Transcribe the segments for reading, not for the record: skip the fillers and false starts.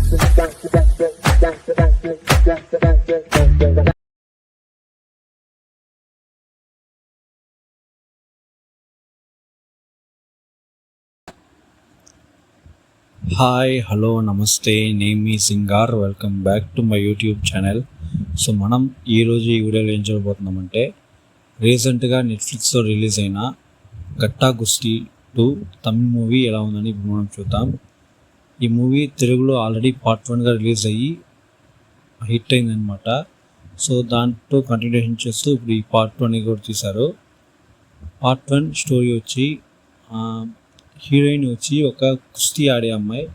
Hi hello నమస్తే, నేను మీ Singar. Welcome back to my YouTube channel. So మనం ఈరోజు ఈ వీడియోలో ఏం చూడబోతున్నామంటే, రీసెంట్గా నెట్ఫ్లిక్స్లో రిలీజ్ అయిన గట్టా గుస్తీ 2 తమిళ్ మూవీ ఎలా ఉందని ఇప్పుడు మనం చూద్దాం. ఈ మూవీ తెలుగులో ఆల్రెడీ పార్ట్ 1గా రిలీజ్ అయ్యి హిట్ అయిందనమాట. సో దాంట్లో కంటిన్యూషన్ చేస్తూ ఇప్పుడు ఈ పార్ట్ 2 అని కూడా తీశారు. పార్ట్ 1 స్టోరీ వచ్చి హీరోయిన్ వచ్చి ఒక కుస్తీ ఆడే అమ్మాయి.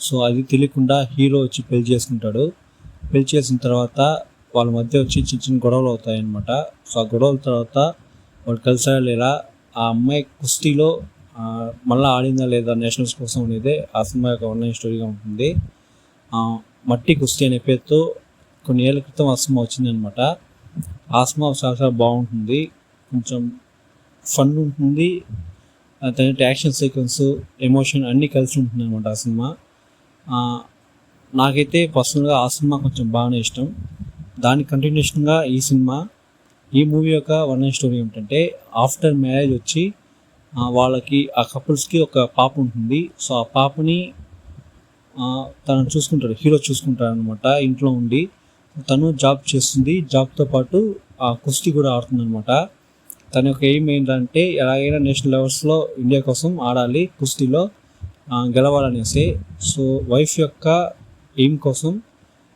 సో అది తెలియకుండా హీరో వచ్చి పెళ్లి చేసుకుంటాడు. పెళ్లి చేసిన తర్వాత వాళ్ళ మధ్య వచ్చి చిన్న చిన్న గొడవలు అవుతాయి అన్నమాట. సో ఆ గొడవల తర్వాత వాళ్ళు కలిసారా లేదా, ఆ అమ్మాయి కుస్తీలో మళ్ళీ ఆడిందా లేదా నేషనల్స్ కోసం అనేది ఆ సినిమా యొక్క ఆన్లైన్ స్టోరీగా ఉంటుంది. మట్టి కుస్తీ అనే పేరుతో కొన్ని ఏళ్ళ క్రితం ఆ సినిమా వచ్చిందనమాట. ఆ సినిమా చాలా చాలా బాగుంటుంది, కొంచెం ఫన్ ఉంటుంది, దాని యాక్షన్ సీక్వెన్స్, ఎమోషన్ అన్నీ కలిసి ఉంటుంది అనమాట ఆ సినిమా. నాకైతే పర్సనల్గా ఆ సినిమా కొంచెం బాగానే ఇష్టం. దాని కంటిన్యూషన్గా ఈ మూవీ యొక్క వన్ స్టోరీ ఏమిటంటే, ఆఫ్టర్ మ్యారేజ్ వచ్చి వాళ్ళకి ఆ కపుల్స్కి ఒక పాప ఉంటుంది. సో ఆ పాపని తను చూసుకుంటాడు, హీరో చూసుకుంటాడు అనమాట ఇంట్లో ఉండి. తను జాబ్ చేస్తుంది, జాబ్తో పాటు కుస్తీ కూడా ఆడుతుంది అనమాట. తన యొక్క ఎయిమ్ ఏంటంటే, ఎలాగైనా నేషనల్ లెవెల్స్లో ఇండియా కోసం ఆడాలి, కుస్తీలో గెలవాలనేసి. సో వైఫ్ యొక్క ఎయిమ్ కోసం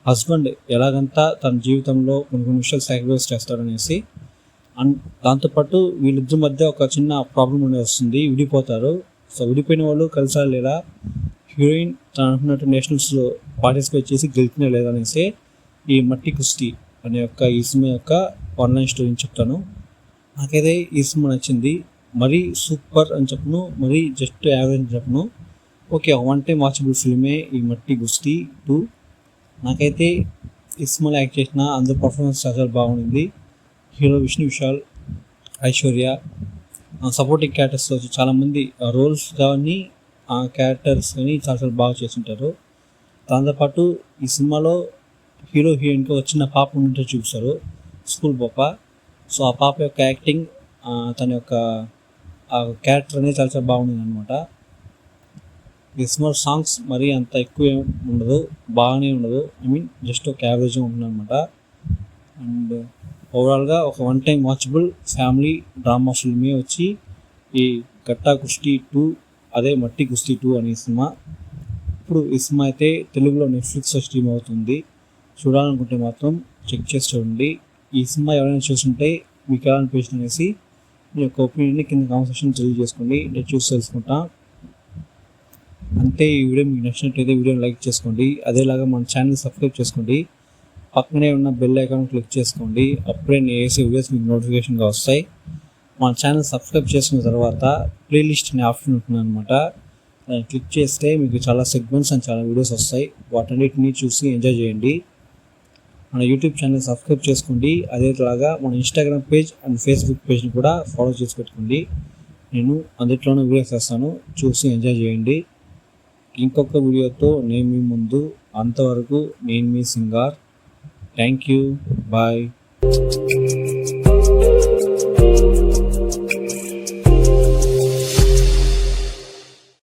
హస్బెండ్ ఎలాగంతా తన జీవితంలో కొన్ని విషయాలు సాక్రిఫైస్ చేస్తాడనేసి. అండ్ దాంతోపాటు వీళ్ళిద్దరి మధ్య ఒక చిన్న ప్రాబ్లం అనేది వస్తుంది, విడిపోతారు. సో విడిపోయిన వాళ్ళు కలిసారు లేదా, హీరోయిన్ తను అనుకున్నట్టు నేషనల్స్లో పార్టిసిపేట్ చేసి గెలిచినా లేదా అనేసి ఈ మట్టి కుస్తీ అనే ఈ సినిమా యొక్క ఆన్లైన్ స్టోరీని చెప్తాను. నాకైతే ఈ సినిమా నచ్చింది. మరీ సూపర్ అని చెప్పను, మరీ జస్ట్ యావరేజ్ అని చెప్పను. ఓకే, వన్ టైం వాచబుల్ ఫిల్మే ఈ మట్టి గుస్తీ 2. నాకైతే ఈ సినిమాలో యాక్ట్ చేసిన అందరి పర్ఫార్మెన్స్ చాలా బాగుంది. హీరో విష్ణు విశాల్, ఐశ్వర్య, సపోర్టింగ్ క్యారెక్టర్స్లో వచ్చి చాలామంది రోల్స్ కానీ ఆ క్యారెక్టర్స్ కానీ చాలా బాగా చేస్తుంటారు. దాంతోపాటు ఈ సినిమాలో హీరో హీరోయిన్కి వచ్చిన పాప ఉంటే చూపిస్తారు, స్కూల్ పాప. సో ఆ పాప యొక్క యాక్టింగ్, తన యొక్క క్యారెక్టర్ అనేది చాలా బాగుంది అనమాట. ఈ సినిమా సాంగ్స్ మరీ అంత ఎక్కువ ఉండదు, బాగానే ఉండదు. జస్ట్ ఒక యావరేజ్గా ఉంటుంది అనమాట. అండ్ ఓవరాల్గా ఒక one time watchable family drama ఫిల్మే వచ్చి ఈ గట్టా కుస్తీ 2, అదే మట్టి కుస్తీ 2 అనే సినిమా. ఇప్పుడు ఈ సినిమా అయితే తెలుగులో నెట్ఫ్లిక్స్లో స్ట్రీమ్ అవుతుంది. చూడాలనుకుంటే మాత్రం చెక్ చేసి చూడండి. ఈ సినిమా ఎవరైనా చూస్తుంటే మీకు ఎలా అనిపించింది అనేసి మీ యొక్క ఒపీనియన్ని కింద కామెంట్ సెక్షన్ తెలియజేసుకోండి, నేను చూసి తెలుసుకుంటా. అంతే, ఈ వీడియో మీకు నచ్చినట్లయితే వీడియోని లైక్ చేసుకోండి. అదేలాగా మన ఛానల్ సబ్స్క్రైబ్ చేసుకోండి. పక్కనే ఉన్న బెల్ ఐకాన్ క్లిక్ చేసుకోండి, అప్పుడే నేను వేసే వీడియోస్ మీకు నోటిఫికేషన్గా వస్తాయి. మన ఛానల్ సబ్స్క్రైబ్ చేసుకున్న తర్వాత ప్లేలిస్ట్ అనే ఆప్షన్ ఉంటుంది అనమాట. దాన్ని క్లిక్ చేస్తే మీకు చాలా సెగ్మెంట్స్ అండ్ చాలా వీడియోస్ వస్తాయి. వాటన్నిటిని చూసి ఎంజాయ్ చేయండి. మన యూట్యూబ్ ఛానల్ సబ్స్క్రైబ్ చేసుకోండి. అదేలాగా మన ఇన్స్టాగ్రామ్ పేజ్ అండ్ ఫేస్బుక్ పేజ్ని కూడా ఫాలో చేసి పెట్టుకోండి. నేను అందులోనే వీడియోస్ చేస్తాను, చూసి ఎంజాయ్ చేయండి. ఇంకొక వీడియోతో నేను మీ ముందు, అంతవరకు నేను మీ సింగార్. Thank you, bye.